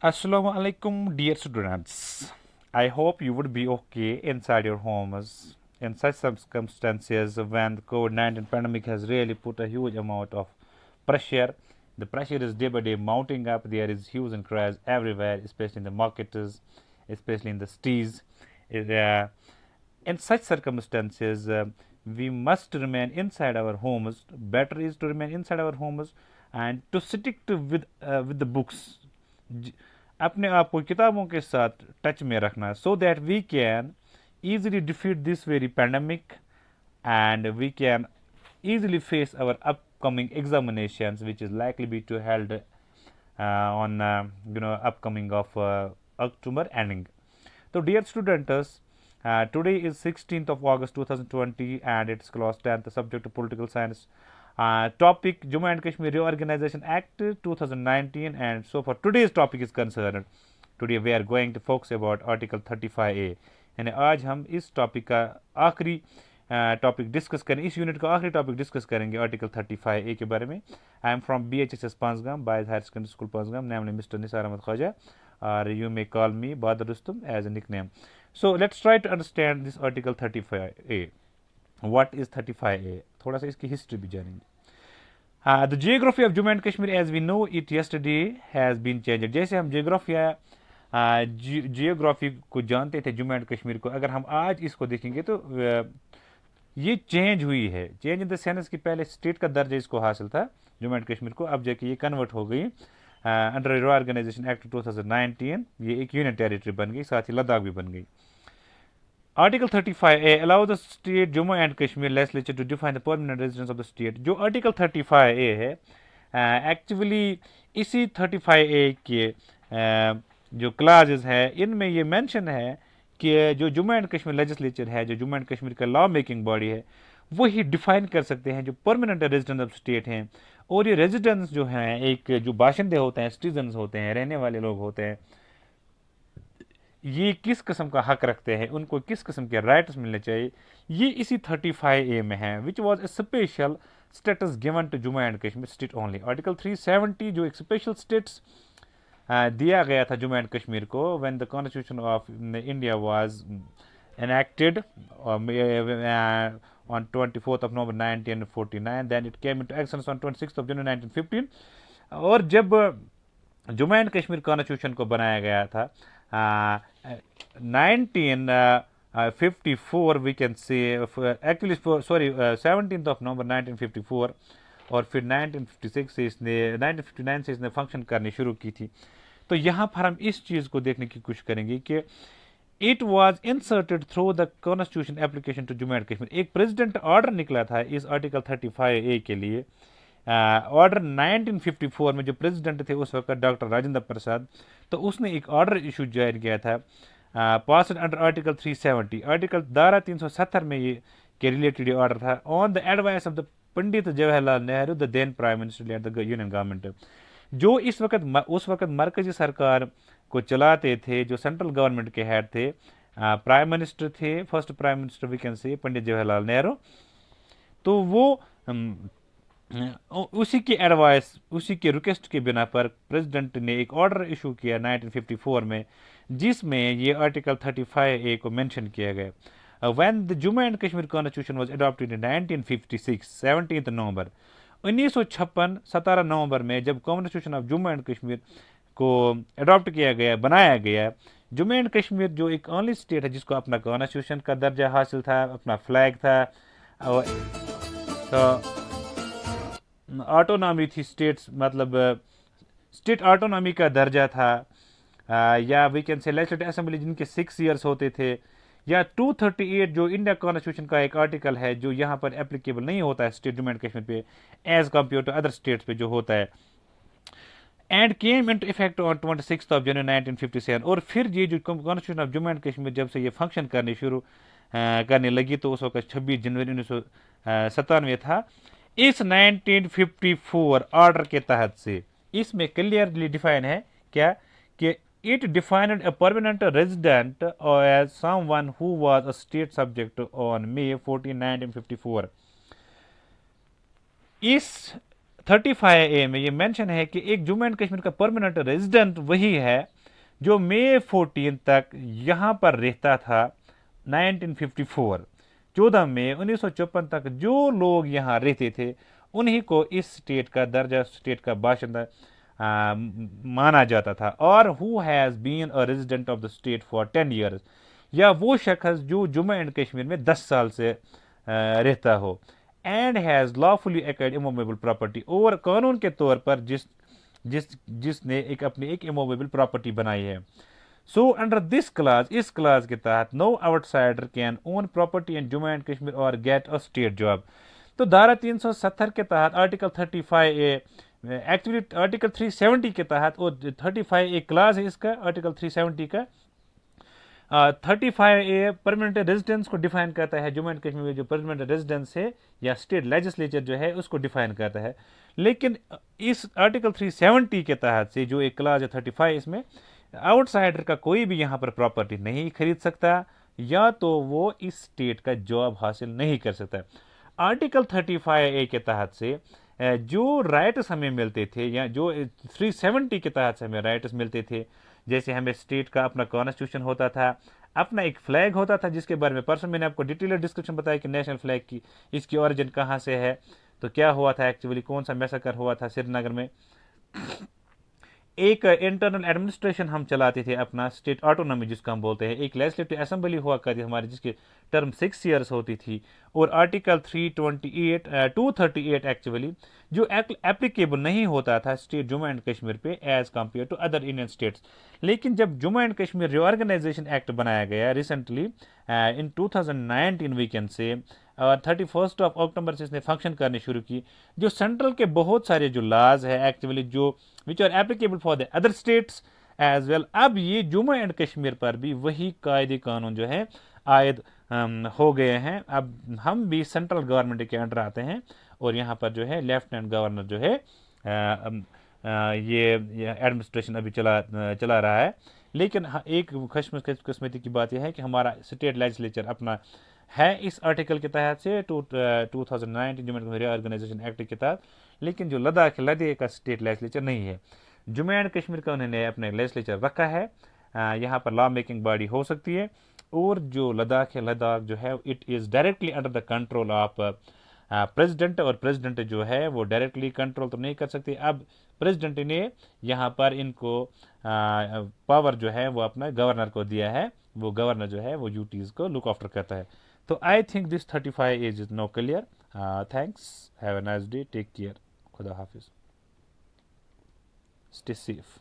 Assalamu alaikum, dear students. I hope you would be okay inside your homes in such circumstances when the COVID 19 pandemic has really put a huge amount of pressure. The pressure is day by day mounting up. There is huge and crash everywhere, especially in the markets, especially in the cities. Uh, in such circumstances, we must remain inside our homes. Better is to remain inside our homes and to stick to with the books. अपने आप को किताबों के साथ touch में रखना so that we can easily defeat this very pandemic and we can easily face our upcoming examinations which is likely be to held on upcoming of October ending. So dear students, today is 16th of August 2020 and it's class 10th subject of political science. Topic Jammu and Kashmir Reorganization Act 2019, and so for today's topic is concerned, today we are going to focus about Article 35A. यानी आज हम इस topic का आखिरी topic discuss करें, इस unit का आखिरी टॉपिक डिस्कस करेंगे आर्टिकल 35A के बारे में. I am from BHSS Panchgam, boys higher secondary school Panchgam, namely mister Nisar Ahmad Khwaja, और you may call me Badar Rustam as a nickname. So let's try to understand this Article 35A. What is 35A? थोड़ा सा इसकी history भी जानेंगे. The geography of Jammu and Kashmir as we know it yesterday has been changed. जैसे हम geography को जानते थे जम्मू एंड कश्मीर को, अगर हम आज इसको देखेंगे तो ये चेंज हुई है. चेंज इन द सेंस कि पहले स्टेट का दर्जा इसको हासिल था जम्मू एंड कश्मीर को, अब जाके ये कन्वर्ट हो गई अंडर रिओर्गेनाइजेशन एक्ट 2019. ये एक यूनियन टेरिटरी बन गई, साथ ही लद्दाख भी बन गई. Article 35A allows the state Jammu and Kashmir legislature to define the permanent residence of the state. जो Article 35A है एक्चुअली इसी 35A के जो क्लाजेस है इनमें ये मेंशन है कि जो जम्मू एंड कश्मीर लेजिस्लेचर है, जो जम्मू एंड कश्मीर का लॉ मेकिंग बॉडी है, वही डिफाइन कर सकते हैं जो परमानेंट रेजिडेंट ऑफ स्टेट हैं. और ये रेजिडेंट्स जो हैं, एक जो बाशिंदे होते हैं, सिटीजन्स होते हैं, रहने वाले लोग होते हैं, ये किस किस्म का हक रखते हैं, उनको किस किस्म के राइट्स मिलने चाहिए, ये इसी 35A में है, which was a special status given to Jammu and Kashmir state only. Article 370 जो एक स्पेशल स्टेट्स दिया गया था जम्मू एंड कश्मीर को when the constitution of India was enacted on 24th of November 1949. Then it came into action on 26th of January 1915. और जब Jammu and Kashmir constitution को बनाया गया था 1954 we can say actually sorry 17th of November 1954, और फिर 1956 से इसने 1959 से इसने फंक्शन करनी शुरू की थी. तो यहाँ पर हम इस चीज़ को देखने की कोशिश करेंगे कि it was inserted through the constitution application to Jammu and Kashmir. एक प्रेसिडेंट ऑर्डर निकला था इस आर्टिकल 35A के लिए. ऑर्डर 1954 में जो प्रेसिडेंट थे उस वक्त डॉक्टर राजेंद्र प्रसाद, तो उसने एक ऑर्डर इशू जारी किया था पास अंडर आर्टिकल 370. आर्टिकल धारा 370 में ये के रिलेटेड ऑर्डर था on the advice of the Pandit Jawaharlal Nehru, the then prime minister and the union government. जो इस वक्त उस वक्त मरकजी सरकार को चलाते थे, जो सेंट्रल गवर्नमेंट के हेड थे, प्राइम मिनिस्टर थे, first prime minister we can say Pandit Jawaharlal Nehru. तो वो उसी की एडवाइस, उसी के रिक्वेस्ट के बिना पर प्रेसिडेंट ने एक ऑर्डर इशू किया 1954 में, जिसमें ये आर्टिकल 35A को मेंशन किया गया. When the Jammu and Kashmir constitution was adopted in 1956 17 नवंबर 1956, 17 नवंबर में जब constitution of Jammu and Kashmir को अडॉप्ट किया गया, बनाया गया, जम्मू एंड कश्मीर जो एक ओनली स्टेट है जिसको अपना कॉन्स्टिट्यूशन का दर्जा हासिल था, अपना फ्लैग था, तो ऑटोनॉमी थी, स्टेट्स मतलब स्टेट ऑटोनॉमी का दर्जा था, या we can say legislative assembly जिनके 6 ईयर्स होते थे, या 238 जो इंडिया कॉन्स्टिट्यूशन का एक आर्टिकल है जो यहाँ पर एप्लीकेबल नहीं होता है स्टेट जम्मू एंड कश्मीर पे as compare to other states पे जो होता है, and came into effect on 26th of January 1957. और फिर ये जो constitution of Jammu and Kashmir जब से ये फंक्शन करने शुरू करने लगी तो उस वक्त 26 जनवरी 1997 था. इस 1954 ऑर्डर के तहत से इसमें क्लियरली डिफाइन है क्या कि it defined a permanent resident as someone who was a state subject on May 14, 1954. इस 35A में ये मेंशन है कि एक जम्मू एंड कश्मीर का परमानेंट रेजिडेंट वही है जो मई 14 तक यहाँ पर रहता था। 1954 14 मई 1954 तक जो लोग यहाँ रहते थे उन्हीं को इस स्टेट का दर्जा, स्टेट का बाशिंदा माना जाता था। और who has been a resident of the state for 10 years, या वो शख्स जो जम्मू एंड कश्मीर में 10 साल से रहता हो। And has lawfully acquired immovable property, और कानून के तौर पर जिसने अपनी एक इमूवेबल प्रॉपर्टी बनाई है। सो अंडर दिस क्लास, इस क्लास के तहत no outsider can own property in Jammu and Kashmir और गेट अ स्टेट जॉब। तो धारा 370 के तहत आर्टिकल 35A, एक्चुअली आर्टिकल 370 के तहत, और 35A क्लास है इसका, आर्टिकल 370 का। 35A परमानेंट रेजिडेंस को डिफाइन करता है। जम्मू एंड कश्मीर में जो परमानेंट रेजिडेंस है या स्टेट लेजिस्लेचर जो है उसको डिफाइन करता है। लेकिन इस आर्टिकल 370 के तहत से जो एक क्लास है 35, इसमें आउटसाइडर का कोई भी यहाँ पर प्रॉपर्टी नहीं खरीद सकता, या तो वो इस स्टेट का जॉब हासिल नहीं कर सकता। आर्टिकल 35A के तहत से जो राइट्स हमें मिलते थे, या जो 370 के तहत से हमें राइट्स मिलते थे, जैसे हमें स्टेट का अपना कॉन्स्टिट्यूशन होता था, अपना एक फ्लैग होता था, जिसके बारे में परसों मैंने आपको डिटेल डिस्क्रिप्शन बताया कि नेशनल फ्लैग की इसकी ओरिजिन कहाँ से है, तो क्या हुआ था एक्चुअली, कौन सा मैसेकर हुआ था श्रीनगर में। एक इंटरनल एडमिनिस्ट्रेशन हम चलाते थे, अपना स्टेट ऑटोनॉमी जिसको हम बोलते हैं। एक लेजिस्लेटिव असेंबली हुआ करती हमारी, जिसकी टर्म 6 ईयर्स होती थी। और आर्टिकल 238 एक्चुअली जो एप्लीकेबल नहीं होता था स्टेट जम्मू एंड कश्मीर पे as compare to other Indian states. लेकिन जब Jammu and Kashmir reorganisation act बनाया गया रिसेंटली इन 2019 वीकेंड से, और 31 अक्टूबर से इसने फंक्शन करनी शुरू की, जो सेंट्रल के बहुत सारे जो लाज है एक्चुअली जो which are applicable for the other states as well, अब ये जम्मू एंड कश्मीर पर भी वही कायदे कानून जो है आयद हो गए हैं। अब हम भी सेंट्रल गवर्नमेंट के अंडर आते हैं, और यहाँ पर जो है लेफ्टिनेंट गवर्नर जो है ये एडमिनिस्ट्रेशन अभी चला रहा है। लेकिन एक खुशकिस्मती की बात यह है कि हमारा स्टेट लेजिस्लेचर अपना है इस आर्टिकल के तहत से 2019 Jammu and Kashmir organisation act के तहत। लेकिन जो लद्दाख का स्टेट लेजिस्लेचर नहीं है। जम्मू एंड कश्मीर का उन्होंने अपने लेजिस्लेचर रखा है, यहाँ पर लॉ मेकिंग बॉडी हो सकती है। और जो लद्दाख जो है it is directly under the control of president, और प्रेसिडेंट जो है वो डायरेक्टली कंट्रोल तो नहीं कर सकते। अब प्रेसिडेंट ने यहाँ पर इनको पावर जो है वो अपना गवर्नर को दिया है, वो गवर्नर जो है वो ड्यूटीज़ को लुक आफ्टर करता है। तो I think this 35 is no clear. Thanks, have a nice day, take care, खुदा हाफिज, stay safe,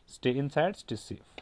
stay inside, stay safe.